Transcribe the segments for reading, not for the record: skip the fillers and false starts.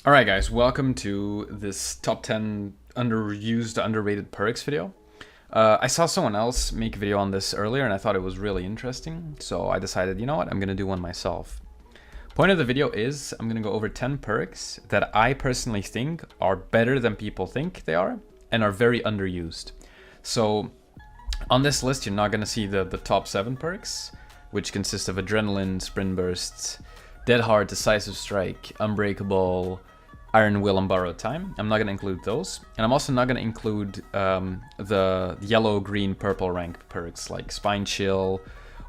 Alright guys, welcome to this top 10 underused, underrated perks video. I saw someone else make a video on this earlier and I thought it was really interesting, so I decided, you know what, I'm gonna do one myself. Point of the video is, I'm gonna go over 10 perks that I personally think are better than people think they are, and are very underused. So, on this list you're not gonna see the top 7 perks, which consist of Adrenaline, Sprint Bursts, Dead Hard, Decisive Strike, Unbreakable, Iron Will, and Borrowed Time. I'm not going to include those. And I'm also not going to include the yellow, green, purple rank perks like Spine Chill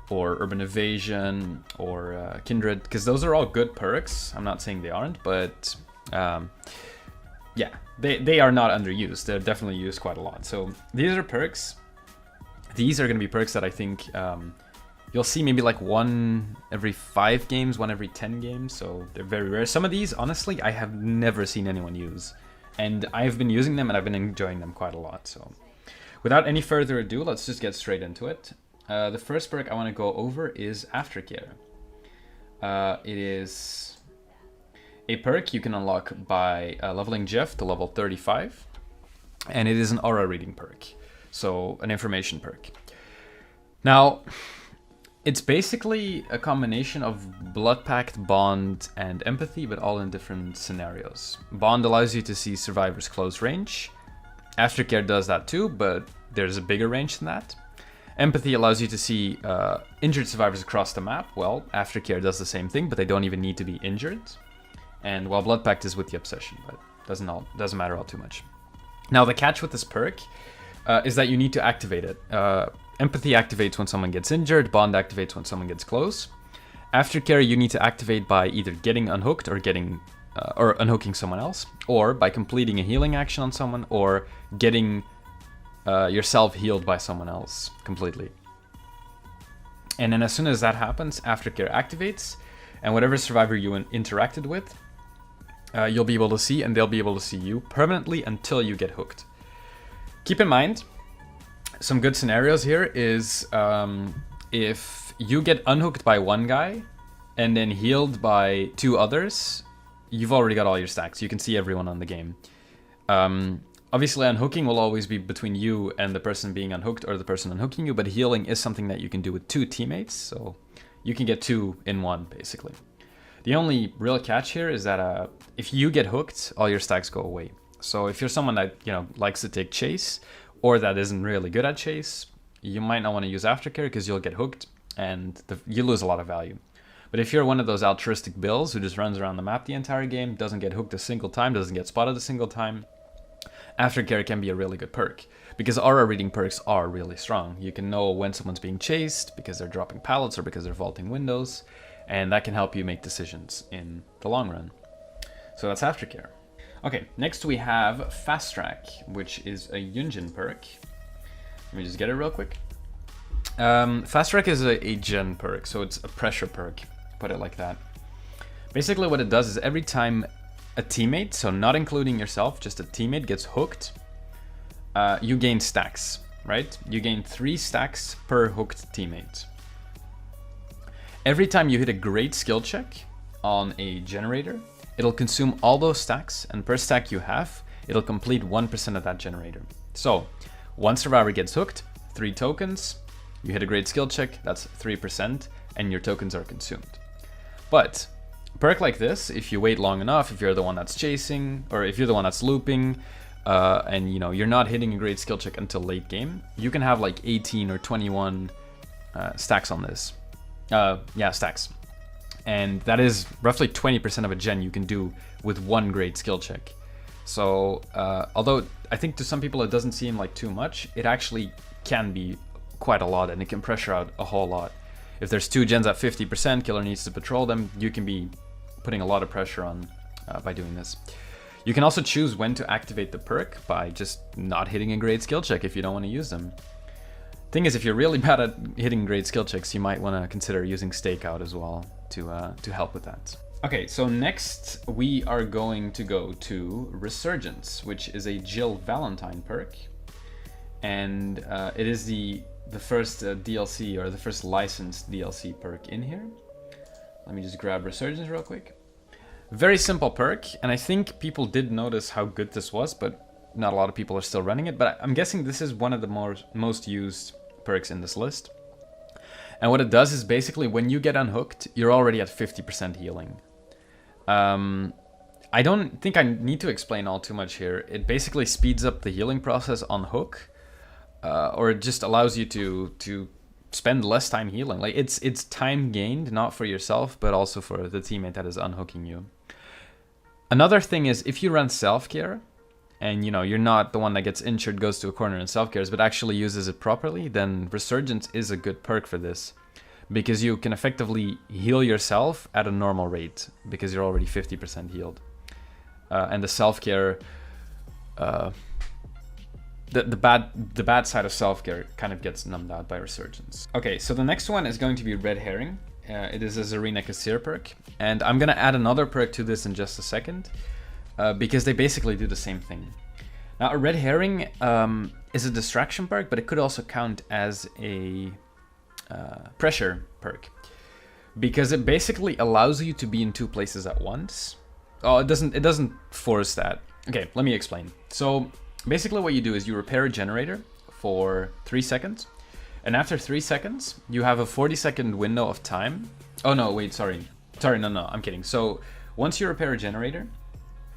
or Urban Evasion or Kindred, because those are all good perks. I'm not saying they aren't, but yeah, they are not underused. They're definitely used quite a lot. So these are perks. These are going to be perks that I think you'll see maybe like one every 5 games, one every 10 games, so they're very rare. Some of these, honestly, I have never seen anyone use, and I've been using them and I've been enjoying them quite a lot. So without any further ado, let's just get straight into it. The first perk I want to go over is Aftercare. It is a perk you can unlock by leveling Jeff to level 35, and it is an aura reading perk, so an information perk. Now, it's basically a combination of Blood Pact, Bond, and Empathy, but all in different scenarios. Bond allows you to see survivors close range. Aftercare does that too, but there's a bigger range than that. Empathy allows you to see injured survivors across the map. Well, Aftercare does the same thing, but they don't even need to be injured. And while Blood Pact is with the Obsession, but doesn't matter all too much. Now, the catch with this perk is that you need to activate it. Empathy activates when someone gets injured, Bond activates when someone gets close. Aftercare you need to activate by either getting unhooked or or unhooking someone else, or by completing a healing action on someone, or getting yourself healed by someone else completely. And then as soon as that happens, Aftercare activates, and whatever survivor you interacted with, you'll be able to see, and they'll be able to see you permanently until you get hooked. Keep in mind, some good scenarios here is if you get unhooked by one guy and then healed by 2 others, you've already got all your stacks. You can see everyone on the game. Obviously, unhooking will always be between you and the person being unhooked or the person unhooking you, but healing is something that you can do with 2 teammates, so you can get 2 in 1, basically. The only real catch here is that if you get hooked, all your stacks go away. So if you're someone that likes to take chase, or that isn't really good at chase, you might not want to use Aftercare because you'll get hooked and you lose a lot of value. But if you're one of those altruistic bills who just runs around the map the entire game, doesn't get hooked a single time, doesn't get spotted a single time, Aftercare can be a really good perk, because aura reading perks are really strong. You can know when someone's being chased because they're dropping pallets or because they're vaulting windows, and that can help you make decisions in the long run. So that's Aftercare. Okay, next we have Fast Track, which is a Yunjin perk. Let me just get it real quick. Fast Track is a gen perk, so it's a pressure perk, put it like that. Basically what it does is every time a teammate, so not including yourself, just a teammate gets hooked, you gain stacks, right? You gain 3 stacks per hooked teammate. Every time you hit a great skill check on a generator, it'll consume all those stacks, and per stack you have, it'll complete 1% of that generator. So, one survivor gets hooked, 3 tokens, you hit a great skill check, that's 3%, and your tokens are consumed. But, a perk like this, if you wait long enough, if you're the one that's chasing, or if you're the one that's looping, and you're not hitting a great skill check until late game, you can have like 18 or 21 stacks on this. Yeah, stacks. And that is roughly 20% of a gen you can do with 1 great skill check. So, although I think to some people it doesn't seem like too much, it actually can be quite a lot, and it can pressure out a whole lot. If there's 2 gens at 50%, killer needs to patrol them, you can be putting a lot of pressure on by doing this. You can also choose when to activate the perk by just not hitting a great skill check if you don't want to use them. Thing is, if you're really bad at hitting great skill checks, you might want to consider using Stakeout as well to help with that. Okay, so next we are going to go to Resurgence, which is a Jill Valentine perk, and it is the first DLC, or the first licensed DLC perk in here. Let me just grab Resurgence real quick. Very simple perk, and I think people did notice how good this was, but not a lot of people are still running it. But I'm guessing this is one of the most used perks in this list. And what it does is basically when you get unhooked, you're already at 50% healing. I don't think I need to explain all too much here. It basically speeds up the healing process on hook, or it just allows you to spend less time healing. Like it's time gained, not for yourself, but also for the teammate that is unhooking you. Another thing is if you run self-care, and you're not the one that gets injured, goes to a corner and self-cares, but actually uses it properly, then Resurgence is a good perk for this. Because you can effectively heal yourself at a normal rate, because you're already 50% healed. And the self-care, the bad side of self-care kind of gets numbed out by Resurgence. Okay, so the next one is going to be Red Herring. It is a Zarina Kassir perk, and I'm gonna add another perk to this in just a second, because they basically do the same thing. Now, a Red Herring is a distraction perk, but it could also count as a pressure perk, because it basically allows you to be in two places at once. Oh, it doesn't force that. Okay, let me explain. So basically what you do is you repair a generator for 3 seconds, and after 3 seconds you have a 40-second window of time. Oh no, wait, sorry, no, I'm kidding. So once you repair a generator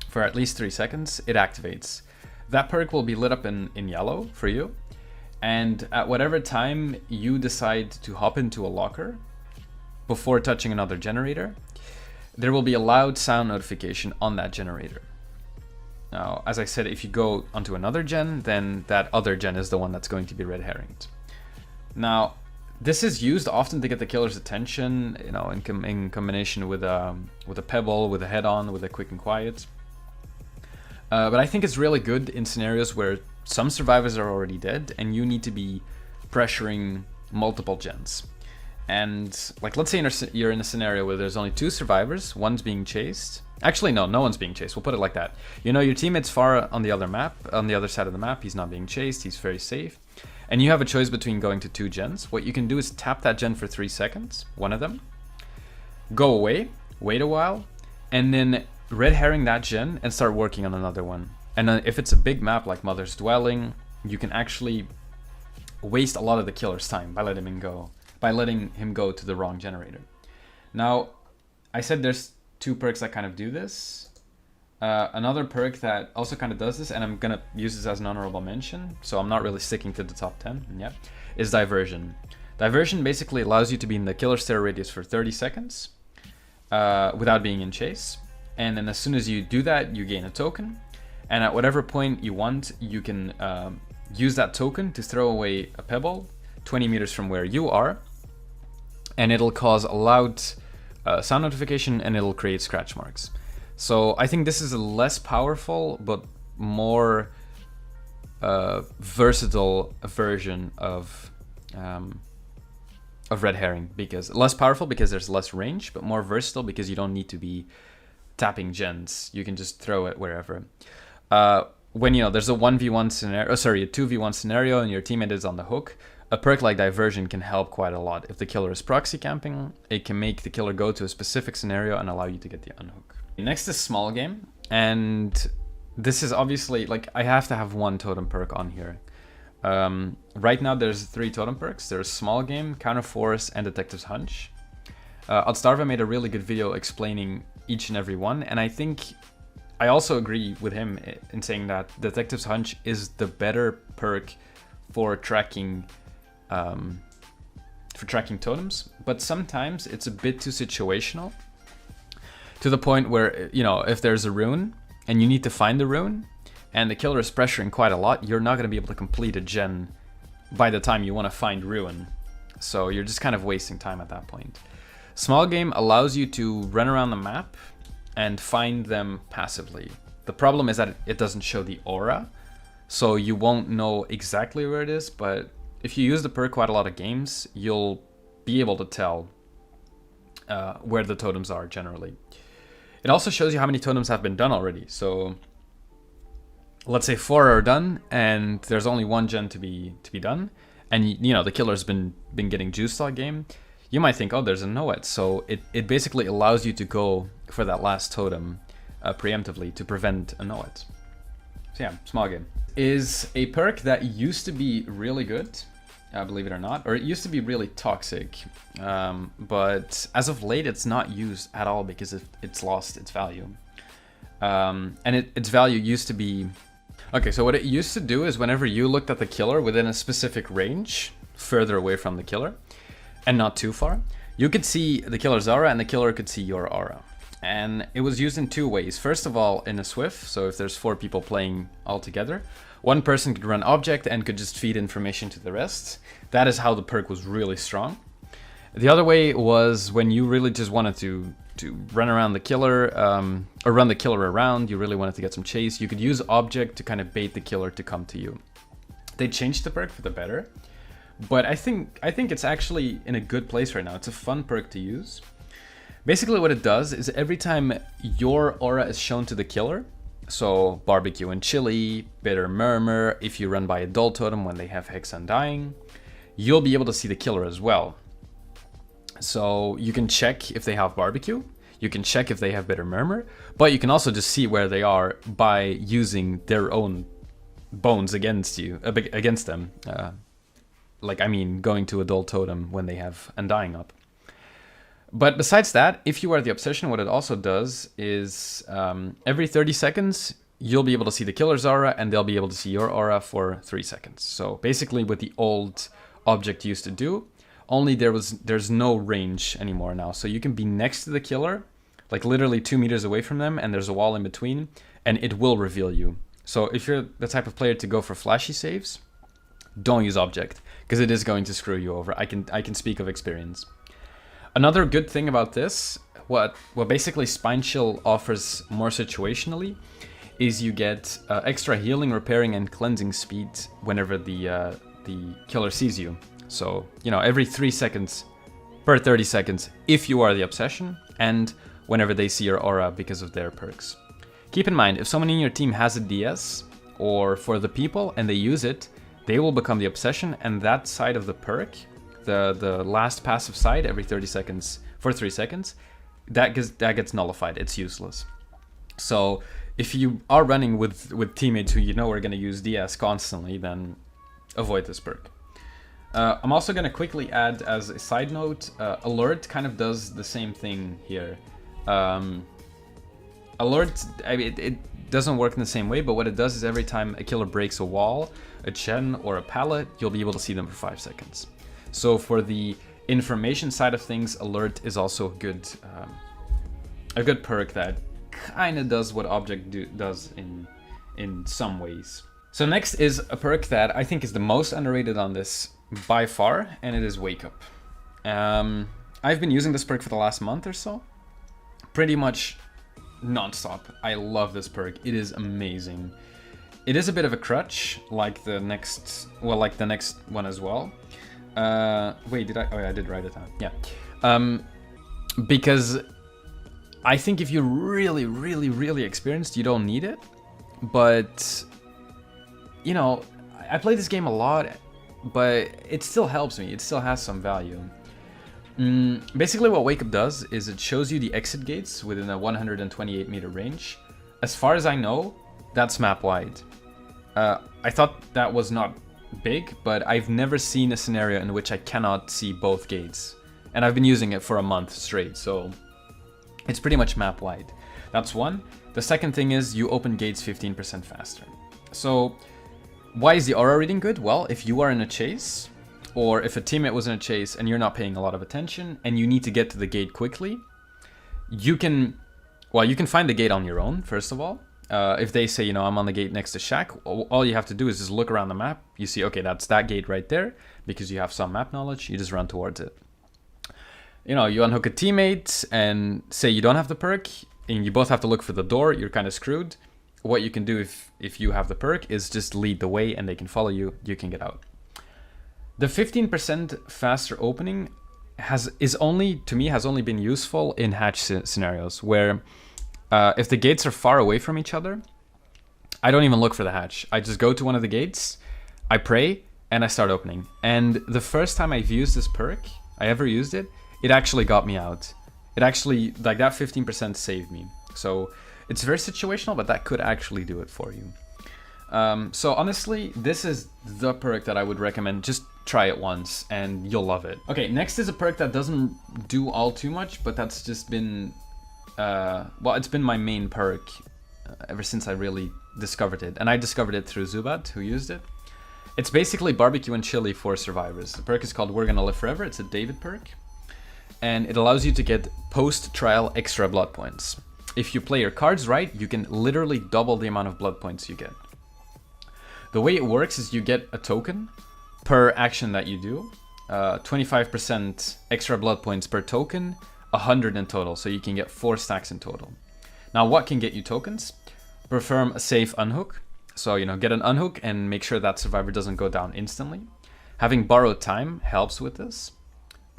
for at least 3 seconds, it activates. That perk will be lit up in yellow for you, and at whatever time you decide to hop into a locker before touching another generator, there will be a loud sound notification on that generator. Now, as I said, if you go onto another gen, then that other gen is the one that's going to be red herringed. Now, this is used often to get the killer's attention, in combination with a pebble, with a head-on, with a quick and quiet. But I think it's really good in scenarios where some survivors are already dead and you need to be pressuring multiple gens. And like, let's say you're in a scenario where there's only 2 survivors, one's being chased. Actually, no one's being chased. We'll put it like that. Your teammate's far on the other map, on the other side of the map. He's not being chased. He's very safe. And you have a choice between going to 2 gens. What you can do is tap that gen for 3 seconds, one of them, go away, wait a while, and then red herring that gen and start working on another one. And then if it's a big map like Mother's Dwelling, you can actually waste a lot of the killer's time by letting him go to the wrong generator. Now, I said there's 2 perks that kind of do this. Another perk that also kind of does this, and I'm gonna use this as an honorable mention, so I'm not really sticking to the top 10 yet, is Diversion. Diversion basically allows you to be in the killer stare radius for 30 seconds without being in chase. And then as soon as you do that, you gain a token. And at whatever point you want, you can use that token to throw away a pebble 20 meters from where you are. And it'll cause a loud sound notification, and it'll create scratch marks. So I think this is a less powerful but more versatile version of red herring, because less powerful because there's less range, but more versatile because you don't need to be tapping gens. You can just throw it wherever. When there's a 1v1 scenario, a 2v1 scenario, and your teammate is on the hook, a perk like Diversion can help quite a lot. If the killer is proxy camping, it can make the killer go to a specific scenario and allow you to get the unhook. Next is small game, and this is obviously, like, I have to have 1 totem perk on here. Right now there's 3 totem perks. There's small game, counter force, and detective's hunch. Odstarva made a really good video explaining each and every one, and I think I also agree with him in saying that detective's hunch is the better perk for tracking totems, but sometimes it's a bit too situational, to the point where, if there's a rune and you need to find the rune and the killer is pressuring quite a lot, you're not going to be able to complete a gen by the time you want to find rune. So you're just kind of wasting time at that point. Small game allows you to run around the map and find them passively. The problem is that it doesn't show the aura, so you won't know exactly where it is, but if you use the perk quite a lot of games, you'll be able to tell where the totems are generally. It also shows you how many totems have been done already. So let's say 4 are done and there's only 1 gen to be done, and the killer's been getting juiced all game. you might think, oh, there's a no-et. So it basically allows you to go for that last totem preemptively to prevent a no-et. So yeah, small game. Is a perk that used to be really good, believe it or not, or it used to be really toxic, but as of late it's not used at all because it's lost its value. And its value used to be... Okay, so what it used to do is whenever you looked at the killer within a specific range, further away from the killer, and not too far, you could see the killer's aura and the killer could see your aura. And it was used in two ways. First of all, in a Swift, so if there's 4 people playing all together, one person could run object and could just feed information to the rest. That is how the perk was really strong. The other way was when you really just wanted to run around the killer, or run the killer around, you really wanted to get some chase, you could use object to kind of bait the killer to come to you. They changed the perk for the better, but I think it's actually in a good place right now. It's a fun perk to use. Basically what it does is every time your aura is shown to the killer, so barbecue and chili, bitter murmur, if you run by a dull totem when they have Hex Undying, you'll be able to see the killer as well. So you can check if they have barbecue, you can check if they have bitter murmur, but you can also just see where they are by using their own bones against them. Like, I mean, going to a dull totem when they have Undying up. But besides that, if you are the Obsession, what it also does is every 30 seconds, you'll be able to see the killer's aura and they'll be able to see your aura for 3 seconds. So basically what the old object used to do, only there's no range anymore now. So you can be next to the killer, like literally 2 meters away from them, and there's a wall in between, and it will reveal you. So if you're the type of player to go for flashy saves, don't use object, because it is going to screw you over. I can speak of experience. Another good thing about this, what basically Spine Chill offers more situationally, is you get extra healing, repairing, and cleansing speed whenever the killer sees you. So, you know, every 3 seconds per 30 seconds if you are the Obsession, and whenever they see your aura because of their perks. Keep in mind, if someone in your team has a DS, or for the people, and they use it, they will become the Obsession, and that side of the perk, the last passive side every 30 seconds for 3 seconds, that gets nullified. It's useless. So if you are running with teammates who you know are going to use DS constantly, then avoid this perk. I'm also going to quickly add as a side note, Alert kind of does the same thing here. Alert, I mean, it doesn't work in the same way, but what it does is every time a killer breaks a wall, a chen, or a pallet, you'll be able to see them for 5 seconds. So for the information side of things, Alert is also a good perk that kind of does what Object does in some ways. So next is a perk that I think is the most underrated on this by far, and it is Wake Up. I've been using this perk for the last month or so, pretty much non-stop. I love this perk. It is amazing. It is a bit of a crutch, like the next one as well. Wait, did I? Oh yeah, I did write it down. Yeah. Because I think if you're really, really, really experienced, you don't need it. But, you know, I play this game a lot, but it still helps me. It still has some value. Basically what Wake Up does is it shows you the exit gates within a 128 meter range. As far as I know, that's map wide. I thought that was not big, but I've never seen a scenario in which I cannot see both gates. And I've been using it for a month straight, so it's pretty much map wide. That's one. The second thing is you open gates 15% faster. So why is the aura reading good? Well, if you are in a chase, or if a teammate was in a chase and you're not paying a lot of attention and you need to get to the gate quickly, you can find the gate on your own, first of all. If they say, you know, I'm on the gate next to Shack, all you have to do is just look around the map. You see, okay, that's that gate right there, because you have some map knowledge, you just run towards it. You know, you unhook a teammate and say you don't have the perk, and you both have to look for the door, you're kind of screwed. What you can do if you have the perk is just lead the way and they can follow you, you can get out. The 15% faster opening has only been useful in hatch scenarios where if the gates are far away from each other, I don't even look for the hatch. I just go to one of the gates, I pray, and I start opening. And the first time I've used this perk, I ever used it, it actually got me out. It actually, like that 15% saved me. So it's very situational, but that could actually do it for you. So honestly, this is the perk that I would recommend. Just try it once and you'll love it. Okay, next is a perk that doesn't do all too much, but that's just been, well, it's been my main perk ever since I really discovered it. And I discovered it through Zubat, who used it. It's basically barbecue and chili for survivors. The perk is called We're Gonna Live Forever. It's a David perk. And it allows you to get post-trial extra blood points. If you play your cards right, you can literally double the amount of blood points you get. The way it works is you get a token per action that you do. 25% extra blood points per token, 100 in total. So you can get 4 stacks in total. Now, what can get you tokens? Perform a safe unhook. So, you know, get an unhook and make sure that survivor doesn't go down instantly. Having borrowed time helps with this.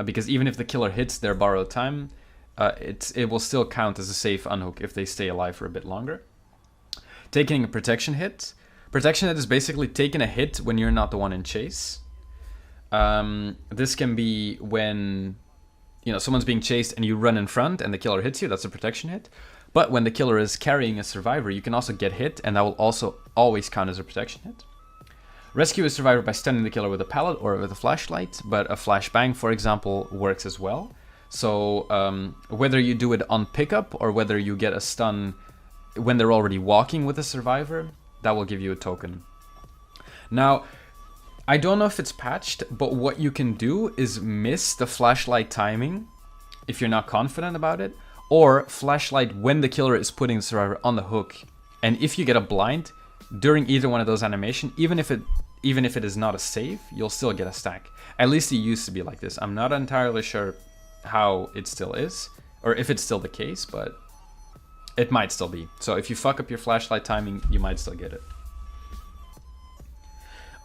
Because even if the killer hits their borrowed time, it will still count as a safe unhook if they stay alive for a bit longer. Taking a protection hit. Protection hit is basically taking a hit when you're not the one in chase. This can be when, you know, someone's being chased and you run in front and the killer hits you. That's a protection hit. But when the killer is carrying a survivor, you can also get hit, and that will also always count as a protection hit. Rescue a survivor by stunning the killer with a pallet or with a flashlight, but a flashbang, for example, works as well. So whether you do it on pickup or whether you get a stun when they're already walking with a survivor, that will give you a token. Now, I don't know if it's patched, but what you can do is miss the flashlight timing if you're not confident about it, or flashlight when the killer is putting the survivor on the hook. And if you get a blind during either one of those animations, even if it is not a save, you'll still get a stack. At least it used to be like this. I'm not entirely sure how it still is, or if it's still the case, but it might still be. So if you fuck up your flashlight timing, you might still get it.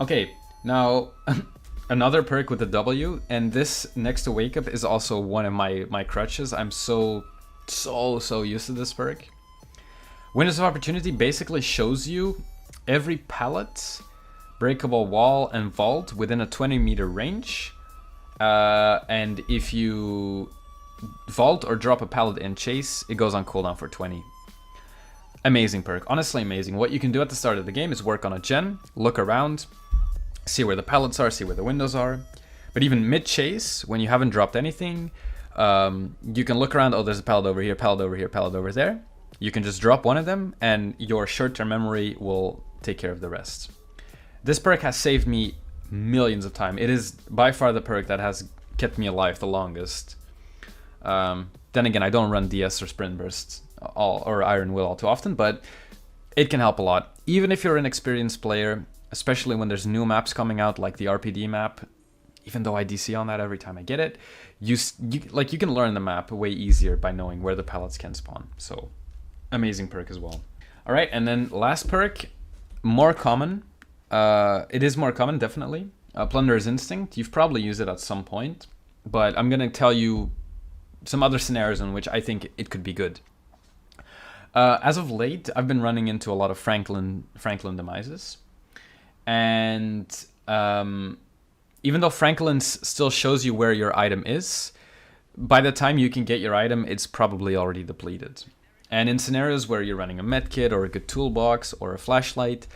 Okay, now another perk with the W, and this next to Wake Up is also one of my crutches. I'm so used to this perk. Windows of Opportunity basically shows you every pallet, breakable wall, and vault within a 20-meter range. And if you vault or drop a pallet in chase, it goes on cooldown for 20. Amazing perk, honestly amazing. What you can do at the start of the game is work on a gen, look around, see where the pallets are, see where the windows are. But even mid-chase, when you haven't dropped anything, you can look around. Oh, there's a pallet over here, pallet over here, pallet over there. You can just drop one of them and your short-term memory will take care of the rest. This perk has saved me millions of time. It is by far the perk that has kept me alive the longest. Then again, I don't run DS or Sprint Burst or Iron Will all too often, but it can help a lot. Even if you're an experienced player, especially when there's new maps coming out like the RPD map, even though I DC on that every time I get it, you can learn the map way easier by knowing where the pallets can spawn. So amazing perk as well. All right, and then last perk, more common. It is more common, definitely. Plunder's Instinct. You've probably used it at some point, but I'm gonna tell you some other scenarios in which I think it could be good. As of late, I've been running into a lot of Franklin demises, and even though Franklin's still shows you where your item is, by the time you can get your item, it's probably already depleted. And in scenarios where you're running a medkit or a good toolbox or a flashlight,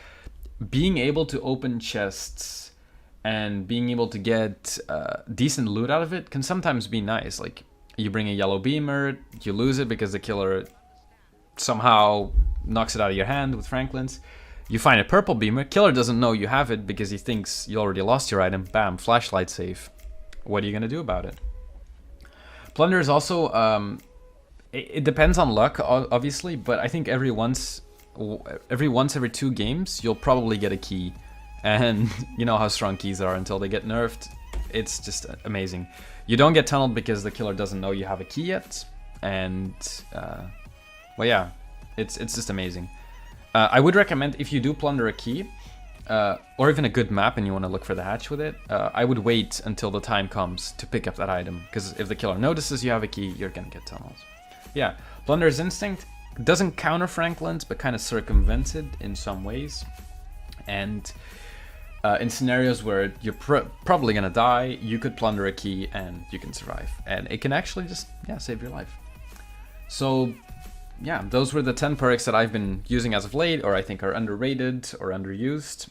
being able to open chests and being able to get decent loot out of it can sometimes be nice. Like, you bring a yellow beamer, you lose it because the killer somehow knocks it out of your hand with Franklin's. You find a purple beamer, killer doesn't know you have it because he thinks you already lost your item. Bam, flashlight safe. What are you gonna do about it? Plunder is also, it depends on luck, obviously, but I think every once every 2 games, you'll probably get a key. And you know how strong keys are until they get nerfed. It's just amazing. You don't get tunneled because the killer doesn't know you have a key yet. And, well, yeah, it's just amazing. I would recommend, if you do plunder a key, or even a good map and you want to look for the hatch with it, I would wait until the time comes to pick up that item. Because if the killer notices you have a key, you're gonna get tunneled. Yeah, Plunder's Instinct doesn't counter Franklin's, but kind of circumvents it in some ways. And In scenarios where you're probably gonna die, you could plunder a key and you can survive. And it can actually just, yeah, save your life. So, yeah, those were the 10 perks that I've been using as of late, or I think are underrated or underused.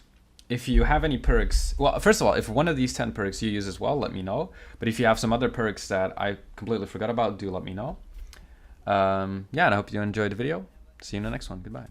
If you have any perks, well, first of all, if one of these 10 perks you use as well, let me know. But if you have some other perks that I completely forgot about, do let me know. Yeah, and I hope you enjoyed the video. See you in the next one. Goodbye.